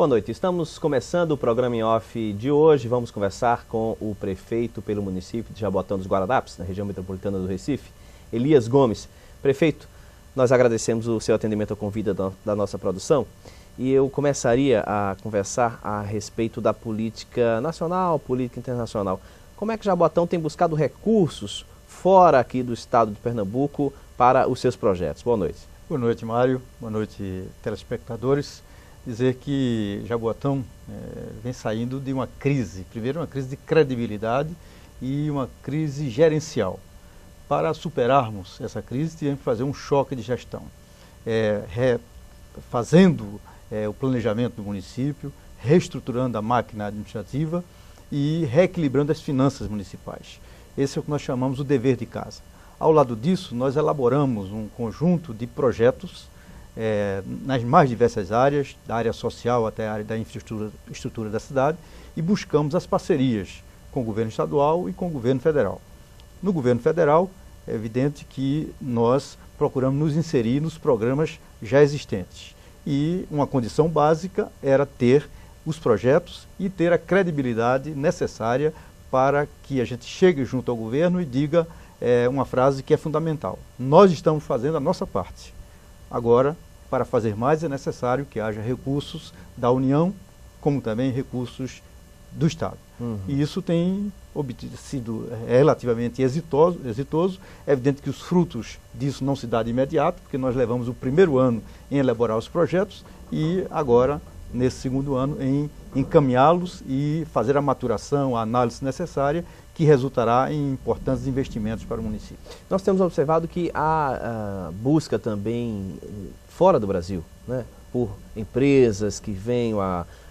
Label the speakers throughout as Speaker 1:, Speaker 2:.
Speaker 1: Boa noite, estamos começando o programa em off de hoje. Vamos conversar com o prefeito pelo município de Jaboatão dos Guararapes, na região metropolitana do Recife, Elias Gomes. Prefeito, nós agradecemos o seu atendimento ao convite da nossa produção e eu começaria a conversar a respeito da política nacional, política internacional. Como é que Jaboatão tem buscado recursos fora aqui do estado de Pernambuco para os seus projetos? Boa noite.
Speaker 2: Boa noite, Mário. Boa noite, telespectadores. Dizer que Jaboatão vem saindo de uma crise, primeiro uma crise de credibilidade e uma crise gerencial. Para superarmos essa crise, tivemos que fazer um choque de gestão, fazendo o planejamento do município, reestruturando a máquina administrativa e reequilibrando as finanças municipais. Esse é o que nós chamamos o dever de casa. Ao lado disso, nós elaboramos um conjunto de projetos nas mais diversas áreas, da área social até a área da infraestrutura da cidade, e buscamos as parcerias com o governo estadual e com o governo federal. No governo federal, é evidente que nós procuramos nos inserir nos programas já existentes. E uma condição básica era ter os projetos e ter a credibilidade necessária para que a gente chegue junto ao governo e diga uma frase que é fundamental: nós estamos fazendo a nossa parte. Agora, para fazer mais, é necessário que haja recursos da União, como também recursos do Estado. E isso tem sido relativamente exitoso. É evidente que os frutos disso não se dão de imediato, porque nós levamos o primeiro ano em elaborar os projetos e agora, nesse segundo ano, em encaminhá-los e fazer a maturação, a análise necessária, que resultará em importantes investimentos para o município.
Speaker 1: Nós temos observado que há busca também fora do Brasil, né, por empresas que venham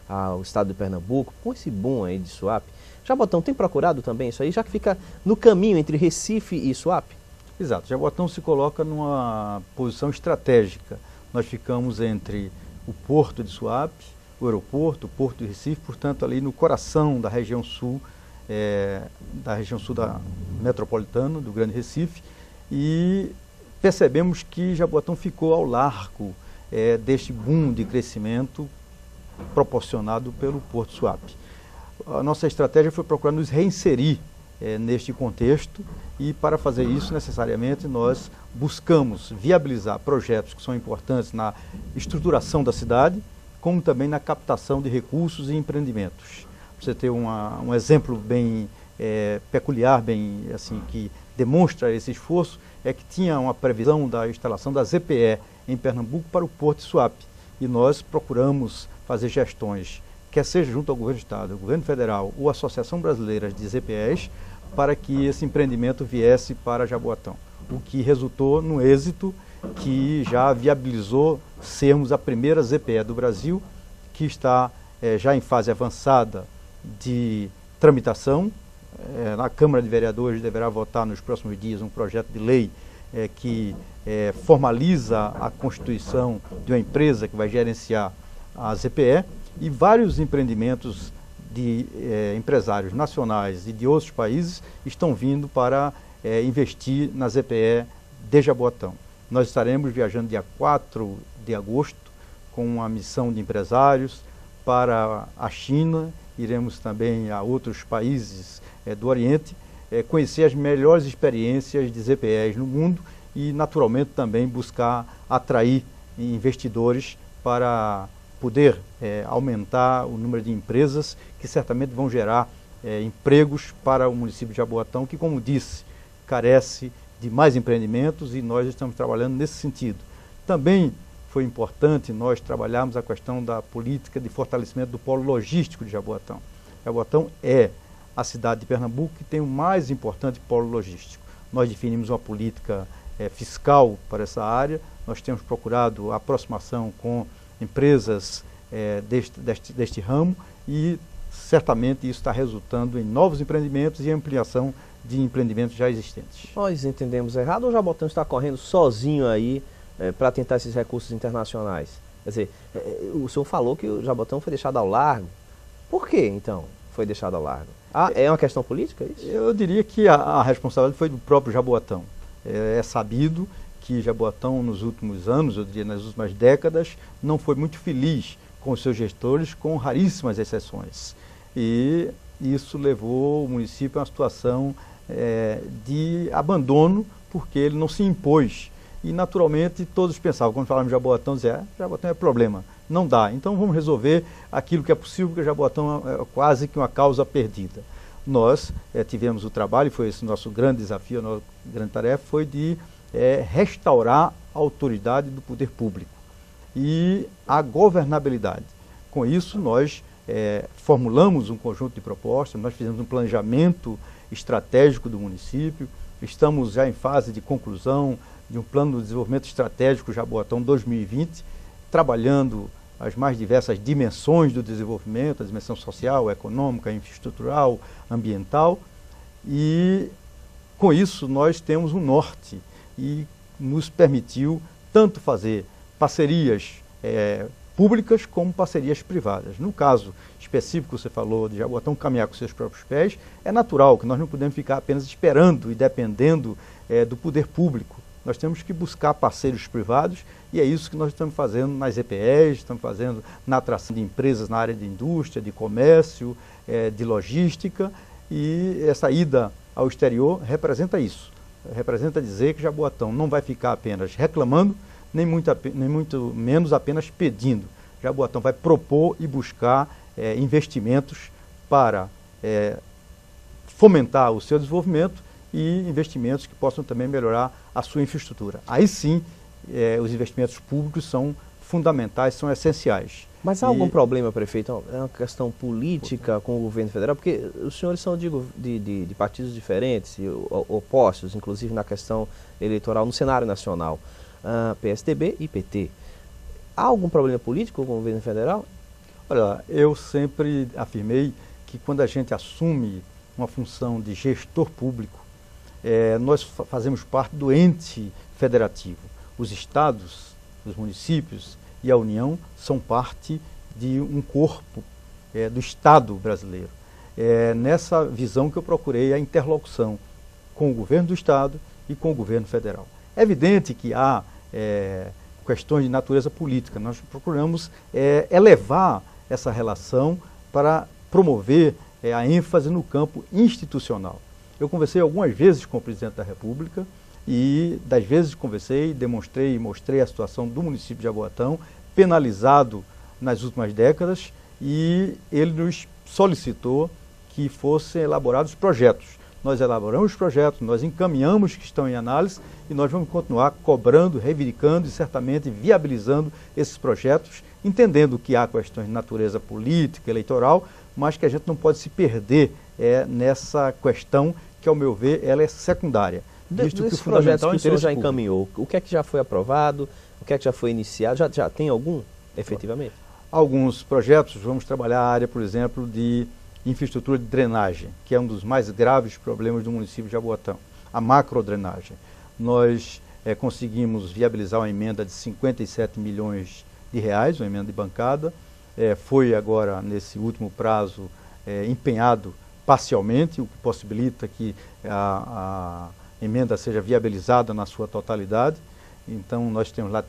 Speaker 1: ao estado de Pernambuco, com esse boom aí de Suape. Jaboatão tem procurado também isso aí, já que fica no caminho entre Recife e Suape?
Speaker 2: Exato, Jaboatão se coloca numa posição estratégica. Nós ficamos entre o porto de Suape, o aeroporto, o porto de Recife, portanto ali no coração da região sul da metropolitana, do Grande Recife, e percebemos que Jaboatão ficou ao largo deste boom de crescimento proporcionado pelo Porto Suape. A nossa estratégia foi procurar nos reinserir neste contexto e, para fazer isso, necessariamente, nós buscamos viabilizar projetos que são importantes na estruturação da cidade, como também na captação de recursos e empreendimentos. Para você ter um exemplo bem peculiar, bem assim, que demonstra esse esforço, é que tinha uma previsão da instalação da ZPE em Pernambuco para o Porto de Suape. E nós procuramos fazer gestões, quer seja junto ao governo do Estado, ao governo federal ou à Associação Brasileira de ZPEs, para que esse empreendimento viesse para Jaboatão. O que resultou no êxito que já viabilizou sermos a primeira ZPE do Brasil, que está já em fase avançada de tramitação. Na Câmara de Vereadores deverá votar nos próximos dias um projeto de lei que formaliza a constituição de uma empresa que vai gerenciar a ZPE, e vários empreendimentos de empresários nacionais e de outros países estão vindo para investir na ZPE de Jaboatão. Nós estaremos viajando dia 4 de agosto com uma missão de empresários para a China. Iremos também a outros países do Oriente, conhecer as melhores experiências de ZPEs no mundo e, naturalmente, também buscar atrair investidores para poder aumentar o número de empresas que certamente vão gerar empregos para o município de Jaboatão, que, como disse, carece de mais empreendimentos, e nós estamos trabalhando nesse sentido. Também foi importante nós trabalharmos a questão da política de fortalecimento do polo logístico de Jaboatão. Jaboatão é a cidade de Pernambuco que tem o mais importante polo logístico. Nós definimos uma política fiscal para essa área, nós temos procurado a aproximação com empresas deste ramo e certamente isso está resultando em novos empreendimentos e ampliação de empreendimentos já existentes.
Speaker 1: Nós entendemos errado ou Jaboatão está correndo sozinho aí para tentar esses recursos internacionais? Quer dizer, o senhor falou que o Jaboatão foi deixado ao largo. Por que, então, foi deixado ao largo? É uma questão política isso?
Speaker 2: Eu diria que a responsabilidade foi do próprio Jaboatão. É sabido que Jaboatão, nos últimos anos, eu diria nas últimas décadas, não foi muito feliz com os seus gestores, com raríssimas exceções. E isso levou o município a uma situação de abandono, porque ele não se impôs. E, naturalmente, todos pensavam, quando falávamos de Jaboatão, diziam, Jaboatão é problema, não dá. Então, vamos resolver aquilo que é possível, porque Jaboatão é quase que uma causa perdida. Nós tivemos o trabalho, foi esse nosso grande desafio, a nossa grande tarefa, foi de restaurar a autoridade do poder público e a governabilidade. Com isso, nós formulamos um conjunto de propostas, nós fizemos um planejamento estratégico do município, estamos já em fase de conclusão de um plano de desenvolvimento estratégico Jaboatão 2020, trabalhando as mais diversas dimensões do desenvolvimento, a dimensão social, econômica, infraestrutural, ambiental, e com isso nós temos um norte e nos permitiu tanto fazer parcerias públicas como parcerias privadas. No caso específico que você falou de Jaboatão caminhar com seus próprios pés, é natural que nós não podemos ficar apenas esperando e dependendo do poder público. Nós temos que buscar parceiros privados e é isso que nós estamos fazendo nas EPEs, estamos fazendo na atração de empresas na área de indústria, de comércio, de logística, e essa ida ao exterior representa isso. Representa dizer que Jaboatão não vai ficar apenas reclamando, nem muito menos apenas pedindo. Jaboatão vai propor e buscar investimentos para fomentar o seu desenvolvimento e investimentos que possam também melhorar a sua infraestrutura. Aí sim, os investimentos públicos são fundamentais, são essenciais.
Speaker 1: Mas há algum problema, prefeito? É uma questão política com o governo federal? Porque os senhores são de partidos diferentes, opostos, inclusive na questão eleitoral no cenário nacional, PSDB e PT. Há algum problema político com o governo federal?
Speaker 2: Olha, eu sempre afirmei que quando a gente assume uma função de gestor público, nós fazemos parte do ente federativo. Os estados, os municípios e a União são parte de um corpo do Estado brasileiro. Nessa visão que eu procurei a interlocução com o governo do Estado e com o governo federal. É evidente que há questões de natureza política. Nós procuramos elevar essa relação para promover a ênfase no campo institucional. Eu conversei algumas vezes com o presidente da República e das vezes que conversei, demonstrei e mostrei a situação do município de Jaboatão, penalizado nas últimas décadas, e ele nos solicitou que fossem elaborados projetos. Nós elaboramos projetos, nós encaminhamos que estão em análise e nós vamos continuar cobrando, reivindicando e certamente viabilizando esses projetos, entendendo que há questões de natureza política, eleitoral, mas que a gente não pode se perder nessa questão que, ao meu ver, ela é secundária.
Speaker 1: Visto que o fundamental que o senhor já encaminhou, o que é que já foi aprovado, o que é que já foi iniciado, já tem algum, efetivamente?
Speaker 2: Alguns projetos, vamos trabalhar a área, por exemplo, de infraestrutura de drenagem, que é um dos mais graves problemas do município de Jaboatão, a macrodrenagem. Nós conseguimos viabilizar uma emenda de 57 milhões de reais, uma emenda de bancada, foi agora, nesse último prazo, empenhado parcialmente, o que possibilita que a emenda seja viabilizada na sua totalidade. Então, nós temos lá